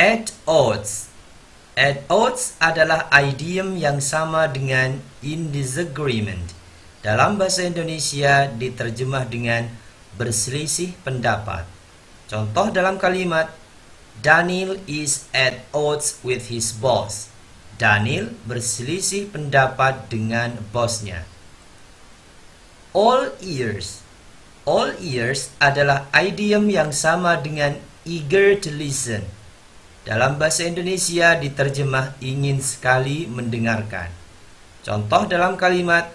At odds. At odds adalah idiom yang sama dengan in disagreement. Dalam bahasa Indonesia diterjemah dengan berselisih pendapat. Contoh dalam kalimat, Daniel is at odds with his boss. Daniel berselisih pendapat dengan bosnya. All ears. All ears adalah idiom yang sama dengan eager to listen. Dalam bahasa Indonesia diterjemah ingin sekali mendengarkan. Contoh dalam kalimat,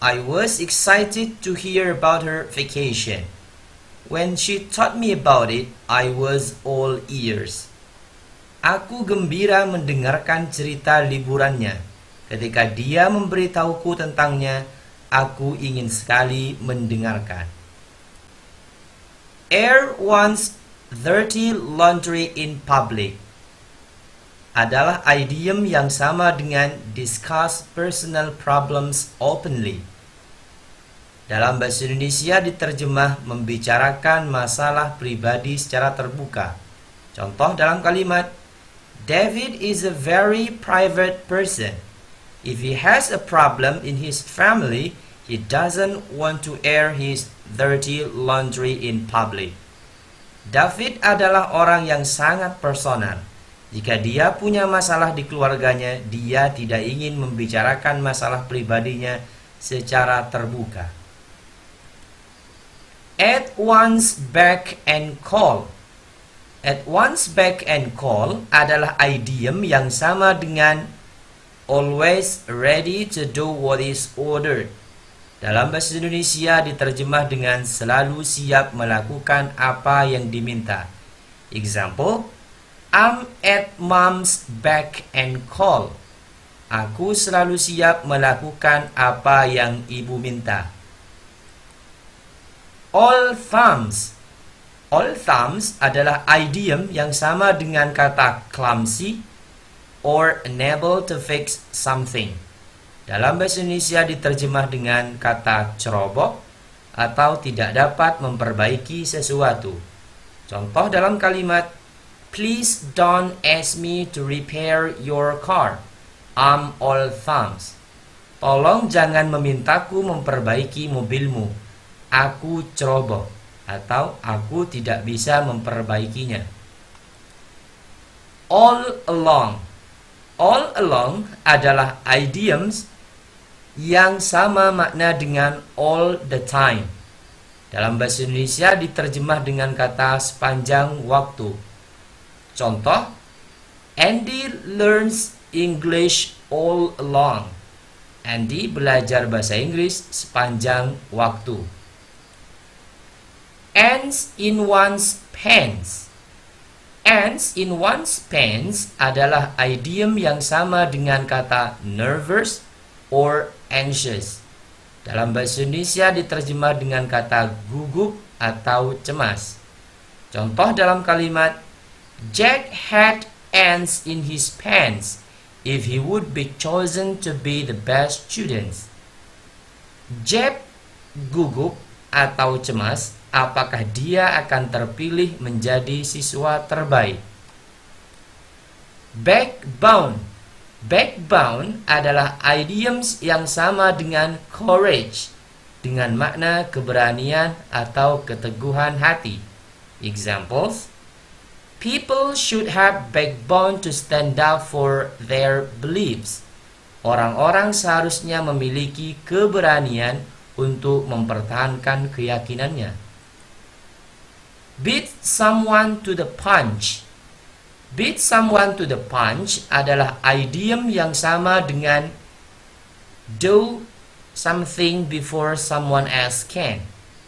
I was excited to hear about her vacation. When she told me about it, I was all ears. Aku gembira mendengarkan cerita liburannya. Ketika dia memberitahuku tentangnya, aku ingin sekali mendengarkan. Air one's dirty laundry in public adalah idiom yang sama dengan discuss personal problems openly. Dalam bahasa Indonesia diterjemah membicarakan masalah pribadi secara terbuka. Contoh dalam kalimat, David is a very private person. If he has a problem in his family, he doesn't want to air his dirty laundry in public. David adalah orang yang sangat personal. Jika dia punya masalah di keluarganya, dia tidak ingin membicarakan masalah pribadinya secara terbuka. At one's beck and call. At one's beck and call adalah idiom yang sama dengan always ready to do what is ordered. Dalam bahasa Indonesia diterjemah dengan selalu siap melakukan apa yang diminta. Example, I'm at mom's beck and call. Aku selalu siap melakukan apa yang ibu minta. All thumbs. All thumbs adalah idiom yang sama dengan kata clumsy or unable to fix something. Dalam bahasa Indonesia diterjemah dengan kata ceroboh atau tidak dapat memperbaiki sesuatu. Contoh dalam kalimat, Please don't ask me to repair your car. I'm all thumbs. Tolong jangan memintaku memperbaiki mobilmu. Aku ceroboh atau aku tidak bisa memperbaikinya. All along. All along adalah idioms yang sama makna dengan all the time. Dalam bahasa Indonesia diterjemah dengan kata sepanjang waktu. Contoh, Andy learns English all along. Andy belajar bahasa Inggris sepanjang waktu. Ants in one's pants. Ants in one's pants adalah idiom yang sama dengan kata nervous or anxious. Dalam bahasa Indonesia diterjemah dengan kata gugup atau cemas. Contoh dalam kalimat, Jack had ants in his pants if he would be chosen to be the best student. Jack gugup atau cemas apakah dia akan terpilih menjadi siswa terbaik. Backbone. Backbone adalah idioms yang sama dengan courage, dengan makna keberanian atau keteguhan hati. Examples, people should have backbone to stand up for their beliefs. Orang-orang seharusnya memiliki keberanian untuk mempertahankan keyakinannya. Beat someone to the punch. Beat someone to the punch adalah idiom yang sama dengan do something before someone else can,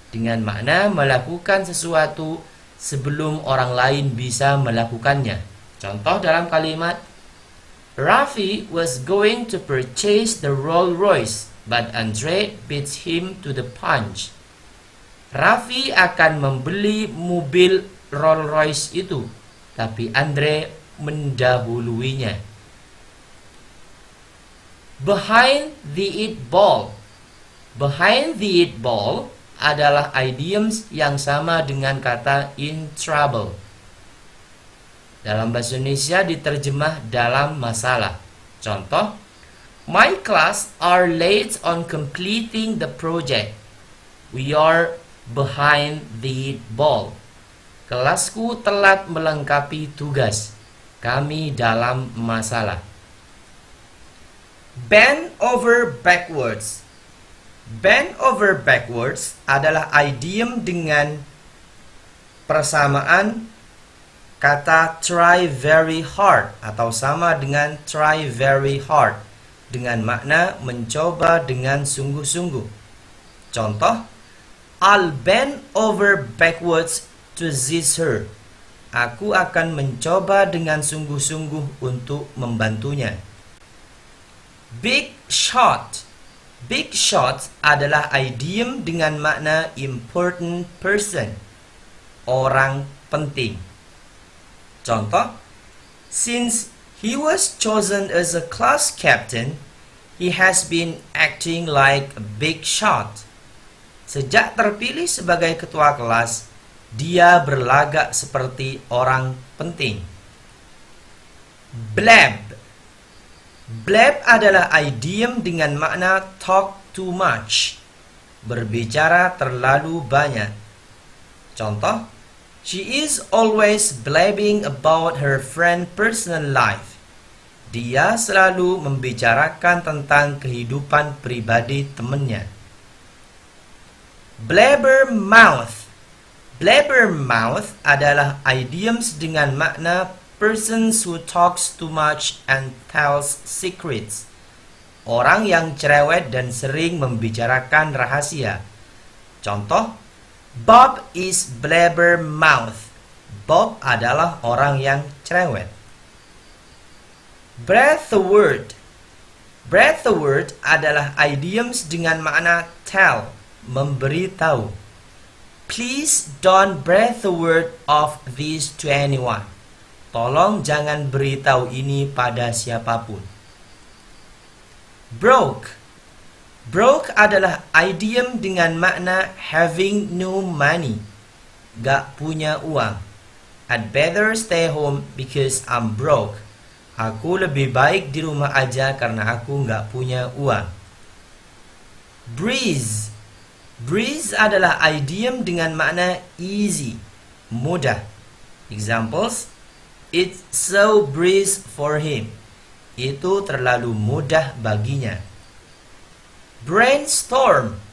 dengan makna melakukan sesuatu sebelum orang lain bisa melakukannya. Contoh dalam kalimat, Raffi was going to purchase the Rolls Royce, but Andre beats him to the punch. Raffi akan membeli mobil Rolls Royce itu, tapi Andre mendahuluinya. Behind the eight ball. Behind the eight ball adalah idioms yang sama dengan kata in trouble. Dalam bahasa Indonesia diterjemah dalam masalah. Contoh, my class are late on completing the project. We are behind the ball. Kelasku telat melengkapi tugas. Kami dalam masalah. Bend over backwards. Bend over backwards adalah idiom dengan persamaan kata try very hard atau sama dengan try very hard dengan makna mencoba dengan sungguh-sungguh. Contoh, I'll bend over backwards to assist her. Aku akan mencoba dengan sungguh-sungguh untuk membantunya. Big shot. Big shot adalah idiom dengan makna important person, orang penting. Contoh, since he was chosen as a class captain, he has been acting like a big shot. Sejak terpilih sebagai ketua kelas, dia berlagak seperti orang penting. Blab. Blab adalah idiom dengan makna talk too much, berbicara terlalu banyak. Contoh, she is always blabbing about her friend's personal life. Dia selalu membicarakan tentang kehidupan pribadi temannya. Blabbermouth. Blabbermouth adalah idioms dengan makna persons who talks too much and tells secrets. Orang yang cerewet dan sering membicarakan rahasia. Contoh, Bob is blabbermouth. Bob adalah orang yang cerewet. Breathe the word. Breathe the word adalah idioms dengan makna tell, memberitahu. Please don't breathe the word of this to anyone. Tolong jangan beritahu ini pada siapapun. Broke. Broke adalah idiom dengan makna having no money. Gak punya uang. I'd better stay home because I'm broke. Aku lebih baik di rumah aja karena aku gak punya uang. Breeze. Breeze adalah idiom dengan makna easy, mudah. Examples, it's so breeze for him. Itu terlalu mudah baginya. Brainstorm.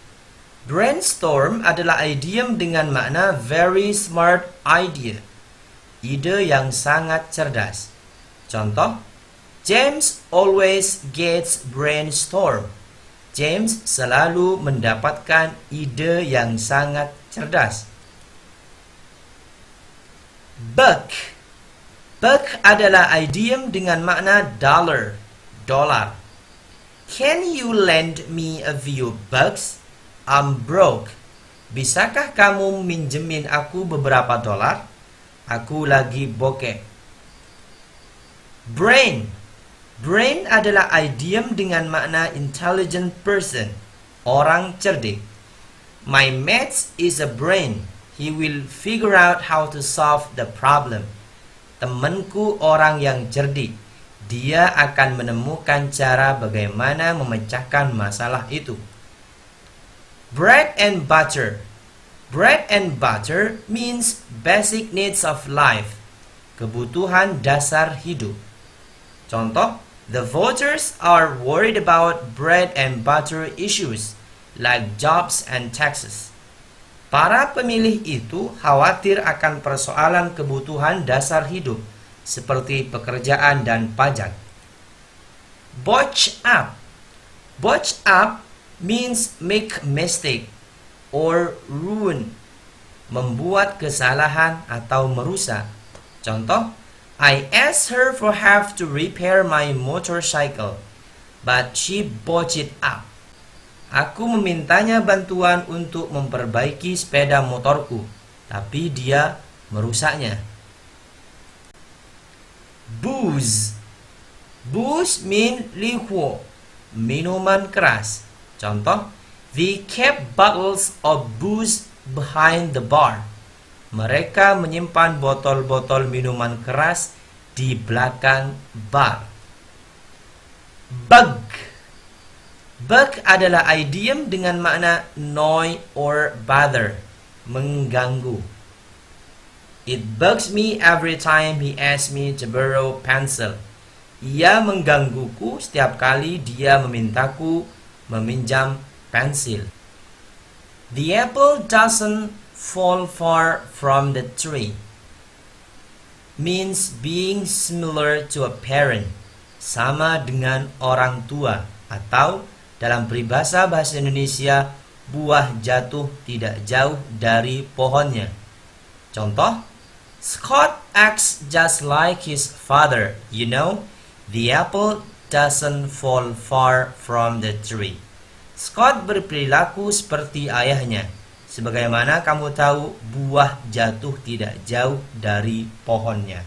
Brainstorm adalah idiom dengan makna very smart idea, ide yang sangat cerdas. Contoh, James always gets brainstorm. James selalu mendapatkan ide yang sangat cerdas. Buck. Buck adalah idiom dengan makna dollar, dolar. Can you lend me a few bucks? I'm broke. Bisakah kamu minjemin aku beberapa dolar? Aku lagi bokeh. Brain. Brain adalah idiom dengan makna intelligent person, orang cerdik. My mate is a brain. He will figure out how to solve the problem. Temanku orang yang cerdik. Dia akan menemukan cara bagaimana memecahkan masalah itu. Bread and butter. Bread and butter means basic needs of life, kebutuhan dasar hidup. Contoh, the voters are worried about bread and butter issues like jobs and taxes. Para pemilih itu khawatir akan persoalan kebutuhan dasar hidup seperti pekerjaan dan pajak. Botch up. Botch up means make mistake or ruin, membuat kesalahan atau merusak. Contoh, I asked her for help to repair my motorcycle, but she botched it up. Aku memintanya bantuan untuk memperbaiki sepeda motorku, tapi dia merusaknya. Booze. Booze mean liquor, minuman keras. Contoh, they kept bottles of booze behind the bar. Mereka menyimpan botol-botol minuman keras di belakang bar. Bug. Bug adalah idiom dengan makna annoy or bother, mengganggu. It bugs me every time he asks me to borrow pencil. Ia menggangguku setiap kali dia memintaku meminjam pensil. The apple doesn't fall far from the tree means being similar to a parent, sama dengan orang tua, atau dalam peribahasa bahasa Indonesia, buah jatuh tidak jauh dari pohonnya. Contoh, Scott acts just like his father. You know, the apple doesn't fall far from the tree. Scott berperilaku seperti ayahnya. Sebagaimana kamu tahu, buah jatuh tidak jauh dari pohonnya.